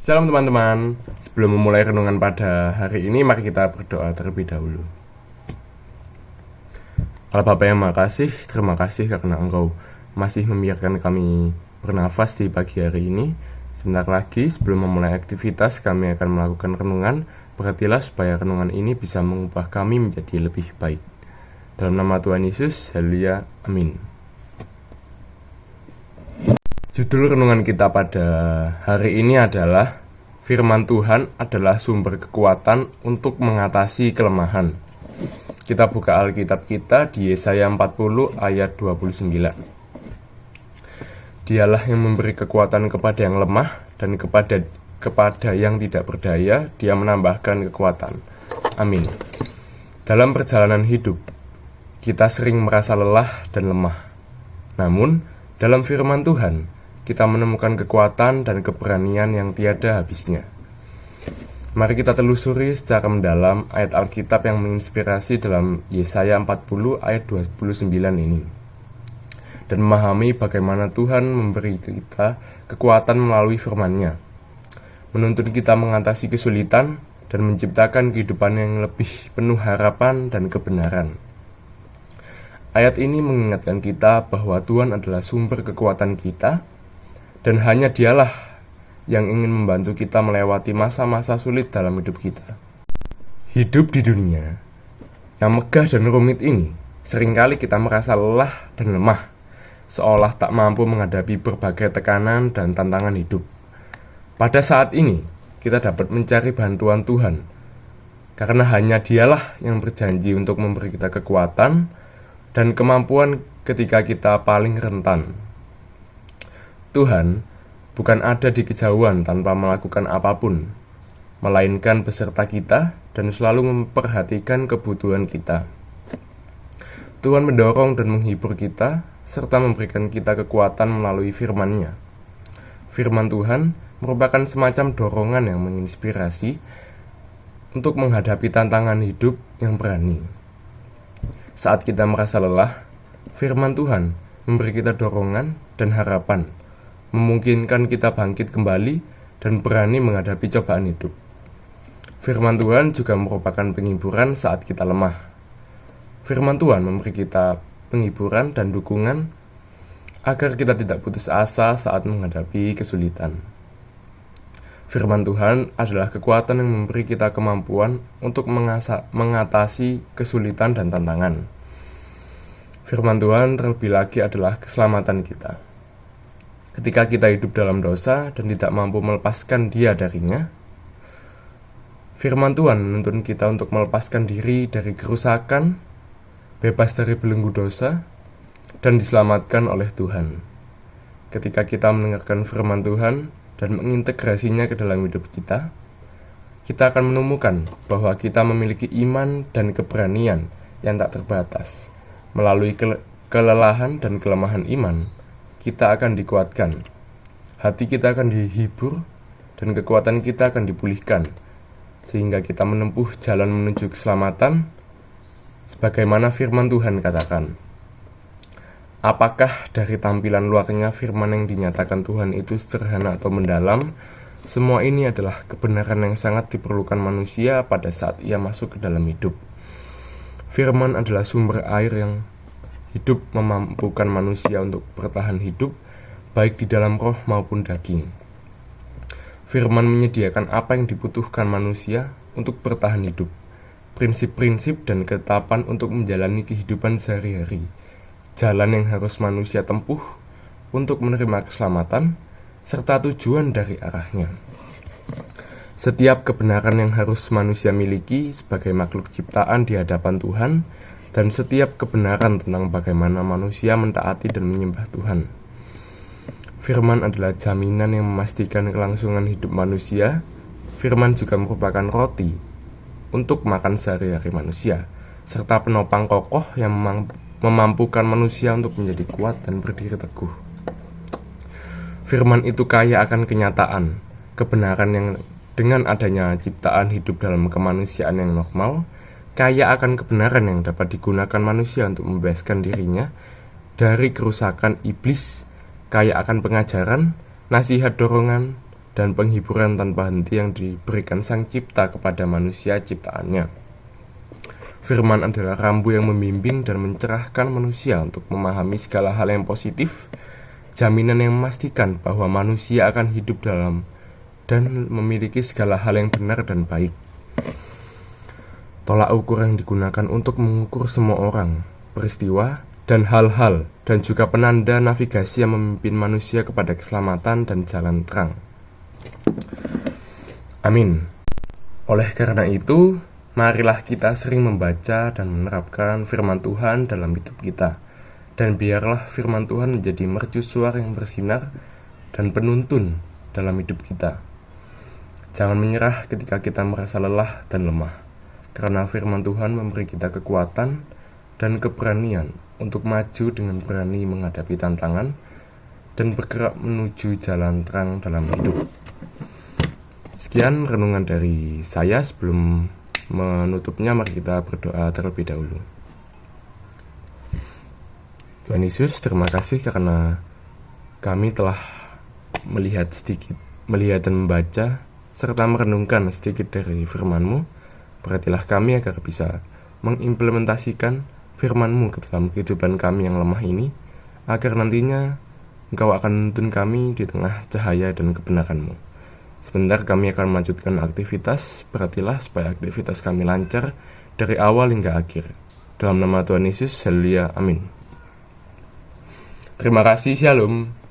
Shalom teman-teman, sebelum memulai renungan pada hari ini, mari kita berdoa terlebih dahulu. Allah Bapa yang makasih, terima kasih karena Engkau masih membiarkan kami bernafas di pagi hari ini. Sebentar lagi sebelum memulai aktivitas, kami akan melakukan renungan. Perhatilah supaya renungan ini bisa mengubah kami menjadi lebih baik. Dalam nama Tuhan Yesus, haleluya, amin. Judul renungan kita pada hari ini adalah Firman Tuhan adalah sumber kekuatan untuk mengatasi kelemahan. Kita buka Alkitab kita di Yesaya 40 ayat 29. Dialah yang memberi kekuatan kepada yang lemah dan kepada yang tidak berdaya, Dia menambahkan kekuatan. Amin. Dalam perjalanan hidup, kita sering merasa lelah dan lemah. Namun, dalam firman Tuhan, kita menemukan kekuatan dan keberanian yang tiada habisnya. Mari kita telusuri secara mendalam ayat Alkitab yang menginspirasi dalam Yesaya 40 ayat 29 ini, dan memahami bagaimana Tuhan memberi kita kekuatan melalui firman-Nya, menuntun kita mengatasi kesulitan dan menciptakan kehidupan yang lebih penuh harapan dan kebenaran. Ayat ini mengingatkan kita bahwa Tuhan adalah sumber kekuatan kita, dan hanya Dialah yang ingin membantu kita melewati masa-masa sulit dalam hidup kita. Hidup di dunia yang megah dan rumit ini, seringkali kita merasa lelah dan lemah, seolah tak mampu menghadapi berbagai tekanan dan tantangan hidup. Pada saat ini, kita dapat mencari bantuan Tuhan, karena hanya Dialah yang berjanji untuk memberi kita kekuatan dan kemampuan ketika kita paling rentan. Tuhan bukan ada di kejauhan tanpa melakukan apapun, melainkan beserta kita dan selalu memperhatikan kebutuhan kita. Tuhan mendorong dan menghibur kita, serta memberikan kita kekuatan melalui firman-Nya. Firman Tuhan merupakan semacam dorongan yang menginspirasi untuk menghadapi tantangan hidup yang berani. Saat kita merasa lelah, firman Tuhan memberi kita dorongan dan harapan, memungkinkan kita bangkit kembali dan berani menghadapi cobaan hidup. Firman Tuhan juga merupakan penghiburan saat kita lemah. Firman Tuhan memberi kita penghiburan dan dukungan agar kita tidak putus asa saat menghadapi kesulitan. Firman Tuhan adalah kekuatan yang memberi kita kemampuan untuk mengatasi kesulitan dan tantangan. Firman Tuhan terlebih lagi adalah keselamatan kita. Ketika kita hidup dalam dosa dan tidak mampu melepaskan Dia darinya, firman Tuhan menuntun kita untuk melepaskan diri dari kerusakan, bebas dari belenggu dosa, dan diselamatkan oleh Tuhan. Ketika kita mendengarkan firman Tuhan dan mengintegrasinya ke dalam hidup kita akan menemukan bahwa kita memiliki iman dan keberanian yang tak terbatas. Melalui kelelahan dan kelemahan iman, kita akan dikuatkan, hati kita akan dihibur, dan kekuatan kita akan dipulihkan, sehingga kita menempuh jalan menuju keselamatan, sebagaimana firman Tuhan katakan. Apakah dari tampilan luarnya firman yang dinyatakan Tuhan itu sederhana atau mendalam? Semua ini adalah kebenaran yang sangat diperlukan manusia pada saat ia masuk ke dalam hidup. Firman adalah sumber air yang hidup, memampukan manusia untuk bertahan hidup, baik di dalam roh maupun daging. Firman menyediakan apa yang dibutuhkan manusia untuk bertahan hidup, prinsip-prinsip dan ketetapan untuk menjalani kehidupan sehari-hari, jalan yang harus manusia tempuh untuk menerima keselamatan, serta tujuan dari arahnya. Setiap kebenaran yang harus manusia miliki sebagai makhluk ciptaan di hadapan Tuhan, dan setiap kebenaran tentang bagaimana manusia mentaati dan menyembah Tuhan. Firman adalah jaminan yang memastikan kelangsungan hidup manusia. Firman juga merupakan roti untuk makan sehari-hari manusia, serta penopang kokoh yang memampukan manusia untuk menjadi kuat dan berdiri teguh. Firman itu kaya akan kenyataan, kebenaran yang dengan adanya ciptaan hidup dalam kemanusiaan yang normal, kaya akan kebenaran yang dapat digunakan manusia untuk membebaskan dirinya dari kerusakan iblis, kaya akan pengajaran, nasihat dorongan, dan penghiburan tanpa henti yang diberikan Sang Cipta kepada manusia ciptaannya. Firman adalah rambu yang membimbing dan mencerahkan manusia untuk memahami segala hal yang positif, jaminan yang memastikan bahwa manusia akan hidup dalam dan memiliki segala hal yang benar dan baik. Tolak ukur yang digunakan untuk mengukur semua orang, peristiwa, dan hal-hal, dan juga penanda navigasi yang memimpin manusia kepada keselamatan dan jalan terang. Amin. Oleh karena itu, marilah kita sering membaca dan menerapkan firman Tuhan dalam hidup kita, dan biarlah firman Tuhan menjadi mercusuar yang bersinar dan penuntun dalam hidup kita. Jangan menyerah ketika kita merasa lelah dan lemah, karena firman Tuhan memberi kita kekuatan dan keberanian untuk maju dengan berani menghadapi tantangan dan bergerak menuju jalan terang dalam hidup. Sekian renungan dari saya. Sebelum menutupnya, mari kita berdoa terlebih dahulu. Tuhan Yesus, terima kasih karena kami telah melihat dan membaca serta merenungkan sedikit dari firman-Mu. Berkatilah kami agar bisa mengimplementasikan firman-Mu ke dalam kehidupan kami yang lemah ini, agar nantinya Engkau akan menuntun kami di tengah cahaya dan kebenaran-Mu. Sebentar kami akan melanjutkan aktivitas, berkatilah supaya aktivitas kami lancar dari awal hingga akhir. Dalam nama Tuhan Yesus, haleluya, amin. Terima kasih, shalom.